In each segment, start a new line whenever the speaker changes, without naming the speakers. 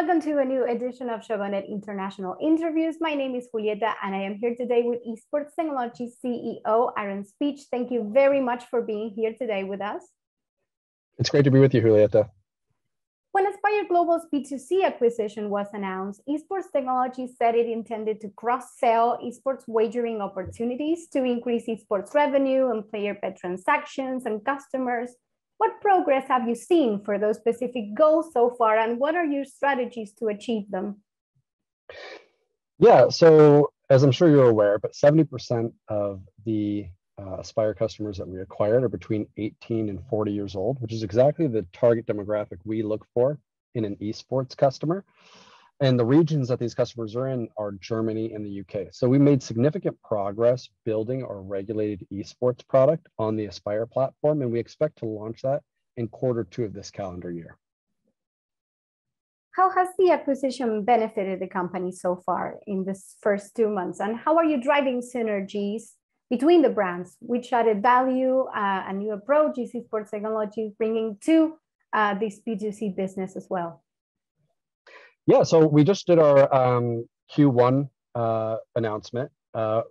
Welcome to a new edition of Shogonet International Interviews. My name is Julieta and I am here today with Esports Technology CEO Aaron Speach. Thank you very much for being here today with us.
It's great to be with you, Julieta.
When Aspire Global's B2C acquisition was announced, Esports Technology said it intended to cross-sell esports wagering opportunities to increase esports revenue and player bet transactions and customers. What progress have you seen for those specific goals so far, and what are your strategies to achieve them?
Yeah, so as I'm sure you're aware, but 70% of the Aspire customers that we acquired are between 18 and 40 years old, which is exactly the target demographic we look for in an esports customer. And the regions that these customers are in are Germany and the UK. So we made significant progress building our regulated esports product on the Aspire platform, and we expect to launch that in Q2 of this calendar year.
How has the acquisition benefited the company so far in this first 2 months? And how are you driving synergies between the brands? Which added value, a new approach is Esports Technology bringing to this B2C business as well?
Yeah, so we just did our Q1 announcement.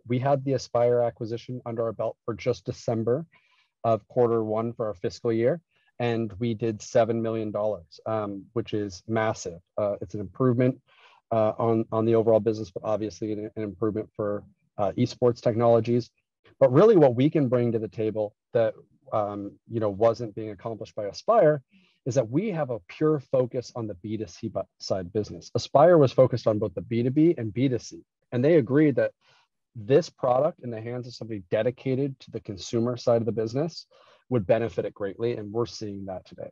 We had the Aspire acquisition under our belt for just December of Q1 for our fiscal year, and we did $7 million, which is massive. It's an improvement on the overall business, but obviously an improvement for Esports Technologies. But really what we can bring to the table that wasn't being accomplished by Aspire is that we have a pure focus on the B2C side business. Aspire was focused on both the B2B and B2C, and they agreed that this product in the hands of somebody dedicated to the consumer side of the business would benefit it greatly, and we're seeing that today.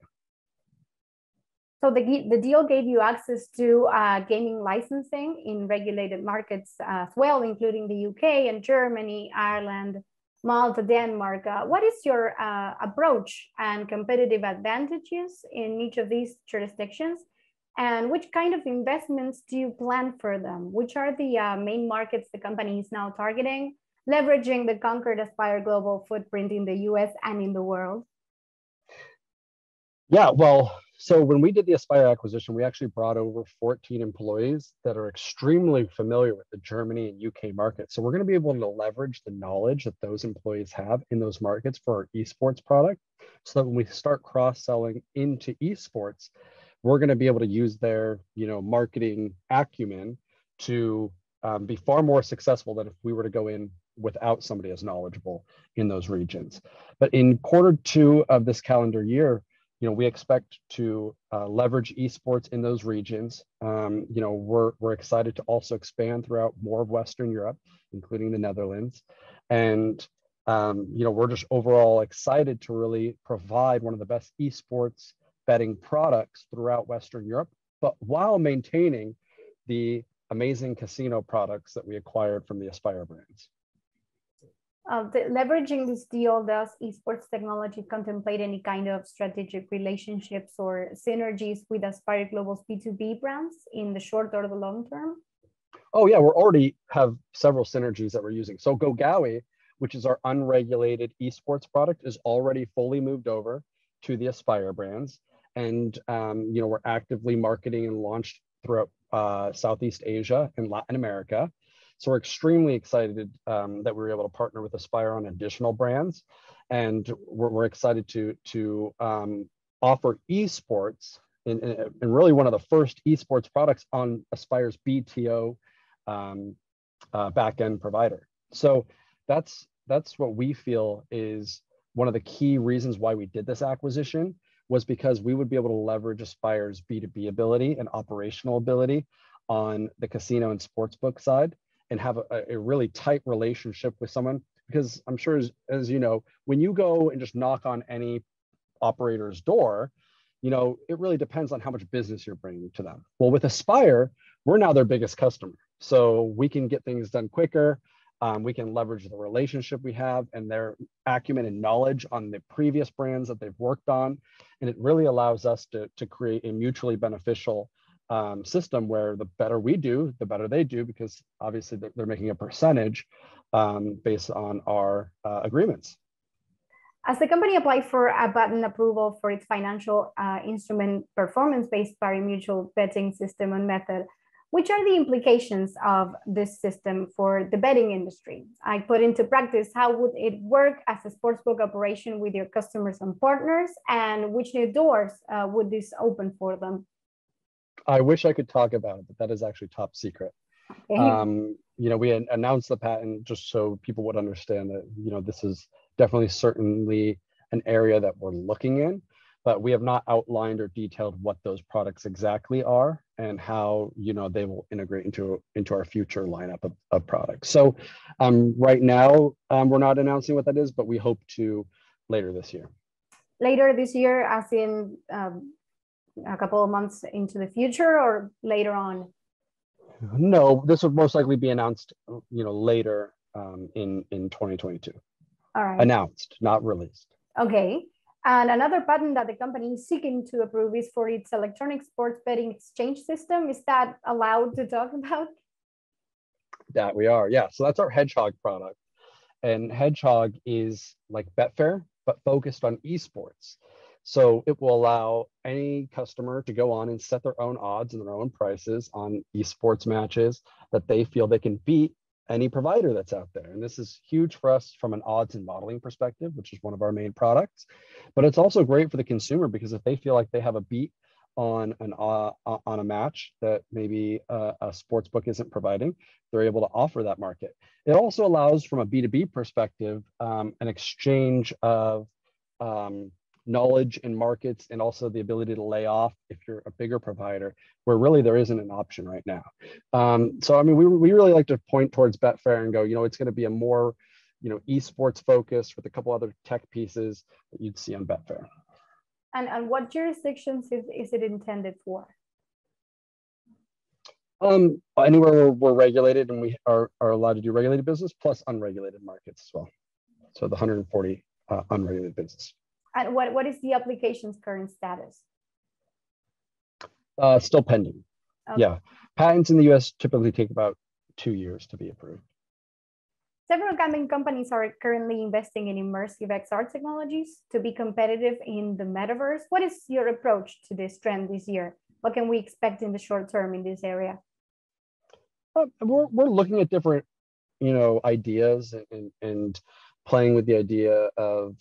So the deal gave you access to gaming licensing in regulated markets as well, including the UK and Germany, Ireland, Malta, Denmark. What is your approach and competitive advantages in each of these jurisdictions? And which kind of investments do you plan for them? Which are the main markets the company is now targeting, leveraging the conquered Aspire Global footprint in the US and in the world?
Yeah, well, so when we did the Aspire acquisition, we actually brought over 14 employees that are extremely familiar with the Germany and UK market. So we're going to be able to leverage the knowledge that those employees have in those markets for our esports product, so that when we start cross-selling into esports, we're going to be able to use their marketing acumen to be far more successful than if we were to go in without somebody as knowledgeable in those regions. But in Q2 of this calendar year, we expect to leverage esports in those regions. We're excited to also expand throughout more of Western Europe, including the Netherlands. And, we're just overall excited to really provide one of the best esports betting products throughout Western Europe, but while maintaining the amazing casino products that we acquired from the Aspire brands.
Leveraging this deal, does Esports Technology contemplate any kind of strategic relationships or synergies with Aspire Global's B2B brands in the short or the long term?
Oh yeah, we already have several synergies that we're using. So GoGawi, which is our unregulated esports product, is already fully moved over to the Aspire brands. And we're actively marketing and launched throughout Southeast Asia and Latin America. So we're extremely excited that we were able to partner with Aspire on additional brands, and we're excited to offer esports and really one of the first esports products on Aspire's BTO backend provider. So that's what we feel is one of the key reasons why we did this acquisition, was because we would be able to leverage Aspire's B2B ability and operational ability on the casino and sportsbook side, and have a really tight relationship with someone. Because I'm sure, as you know, when you go and just knock on any operator's door, it really depends on how much business you're bringing to them. Well, with Aspire, we're now their biggest customer. So we can get things done quicker. We can leverage the relationship we have and their acumen and knowledge on the previous brands that they've worked on. And it really allows us to create a mutually beneficial system where the better we do, the better they do, because obviously they're making a percentage based on our agreements.
As the company applied for a button approval for its financial instrument performance-based pari-mutuel betting system and method, which are the implications of this system for the betting industry? I put into practice, how would it work as a sportsbook operation with your customers and partners, and which new doors would this open for them?
I wish I could talk about it, but that is actually top secret.
Okay.
We announced the patent just so people would understand that, this is definitely certainly an area that we're looking in, but we have not outlined or detailed what those products exactly are and how, they will integrate into our future lineup of products. So right now, we're not announcing what that is, but we hope to later this year.
Later this year, as in a couple of months into the future, or later on?
No, this would most likely be announced, later in 2022.
All right.
Announced, not released.
Okay. And another patent that the company is seeking to approve is for its electronic sports betting exchange system. Is that allowed to talk about?
That we are, yeah. So that's our Hedgehog product. And Hedgehog is like Betfair, but focused on esports. So it will allow any customer to go on and set their own odds and their own prices on esports matches that they feel they can beat any provider that's out there. And this is huge for us from an odds and modeling perspective, which is one of our main products. But it's also great for the consumer, because if they feel like they have a beat on a match that maybe a sports book isn't providing, they're able to offer that market. It also allows, from a B2B perspective, an exchange of knowledge in markets, and also the ability to lay off if you're a bigger provider, where really there isn't an option right now. So I mean, we really like to point towards Betfair and go, it's going to be a more esports focused with a couple other tech pieces that you'd see on Betfair.
And what jurisdictions is it intended for?
Anywhere we're regulated, and we are allowed to do regulated business, plus unregulated markets as well. So the 140 unregulated business.
And what is the application's current status?
Still pending. Okay. Yeah. Patents in the US typically take about 2 years to be approved.
Several gambling companies are currently investing in immersive XR technologies to be competitive in the metaverse. What is your approach to this trend this year? What can we expect in the short term in this area?
We're looking at different, ideas and playing with the idea of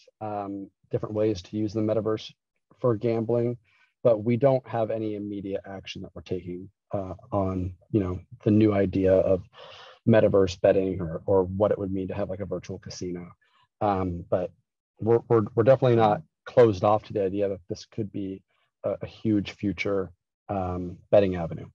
different ways to use the metaverse for gambling, but we don't have any immediate action that we're taking on, the new idea of metaverse betting or what it would mean to have like a virtual casino. But we're definitely not closed off to the idea that this could be a huge future betting avenue.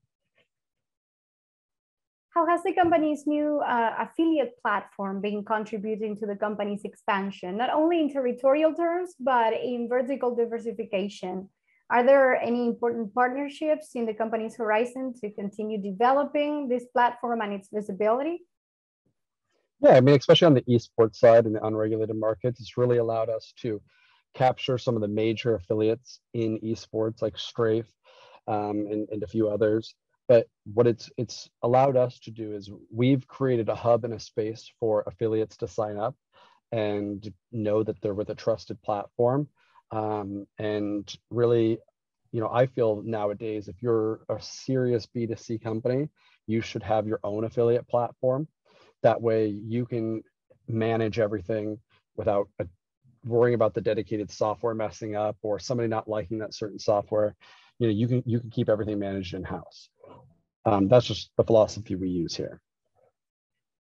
How has the company's new affiliate platform been contributing to the company's expansion, not only in territorial terms, but in vertical diversification? Are there any important partnerships in the company's horizon to continue developing this platform and its visibility?
Yeah, I mean, especially on the esports side and the unregulated markets, it's really allowed us to capture some of the major affiliates in esports like Strafe and a few others. But what it's allowed us to do is we've created a hub and a space for affiliates to sign up and know that they're with a trusted platform. And really, I feel nowadays, if you're a serious B2C company, you should have your own affiliate platform. That way you can manage everything without worrying about the dedicated software messing up or somebody not liking that certain software. You can keep everything managed in-house. That's just the philosophy we use here.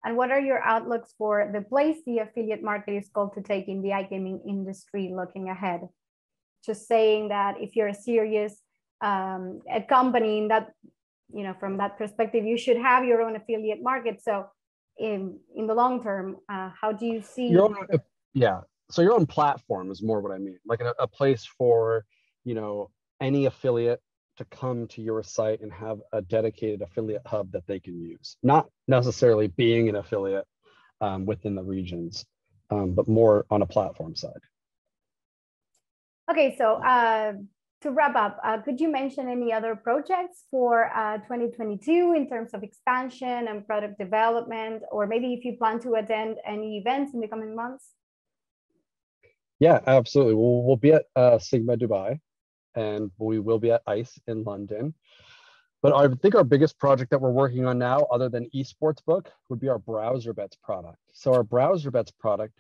And what are your outlooks for the place the affiliate market is called to take in the iGaming industry looking ahead? Just saying that if you're a serious a company in that, from that perspective, you should have your own affiliate market. So in the long term, how do you see
your own, so your own platform is more what I mean, like a place for any affiliate to come to your site and have a dedicated affiliate hub that they can use, not necessarily being an affiliate within the regions, but more on a platform side.
Okay, so to wrap up, could you mention any other projects for 2022 in terms of expansion and product development, or maybe if you plan to attend any events in the coming months?
Yeah, absolutely. We'll be at Sigma Dubai, and we will be at ICE in London. But I think our biggest project that we're working on now, other than Esports Book, would be our Browser Bets product. So our Browser Bets product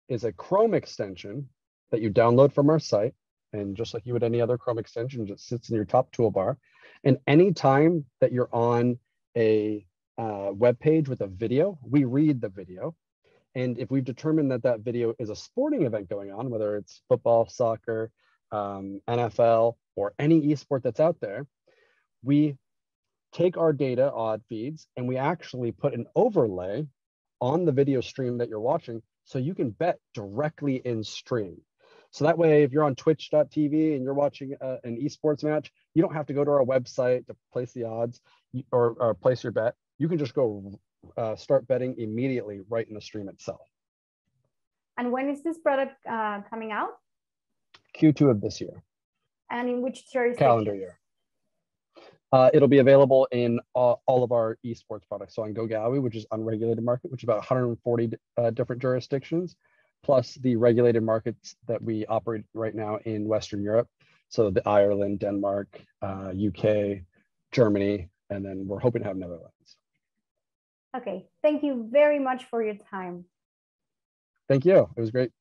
is a Chrome extension that you download from our site. And just like you would any other Chrome extension, it just sits in your top toolbar. And anytime that you're on a web page with a video, we read the video. And if we've determined that that video is a sporting event going on, whether it's football, soccer, NFL, or any esport that's out there, we take our data, odd feeds, and we actually put an overlay on the video stream that you're watching so you can bet directly in stream. So that way, if you're on twitch.tv and you're watching an esports match, you don't have to go to our website to place the odds or place your bet. You can just go start betting immediately right in the stream itself.
And when is this product coming out?
Q2 of this year.
And in which jurisdiction?
Calendar year. It'll be available in all of our esports products. So on GoGawi, which is unregulated market, which is about 140 different jurisdictions, plus the regulated markets that we operate right now in Western Europe. So the Ireland, Denmark, UK, Germany, and then we're hoping to have Netherlands.
Okay, thank you very much for your time.
Thank you. It was great.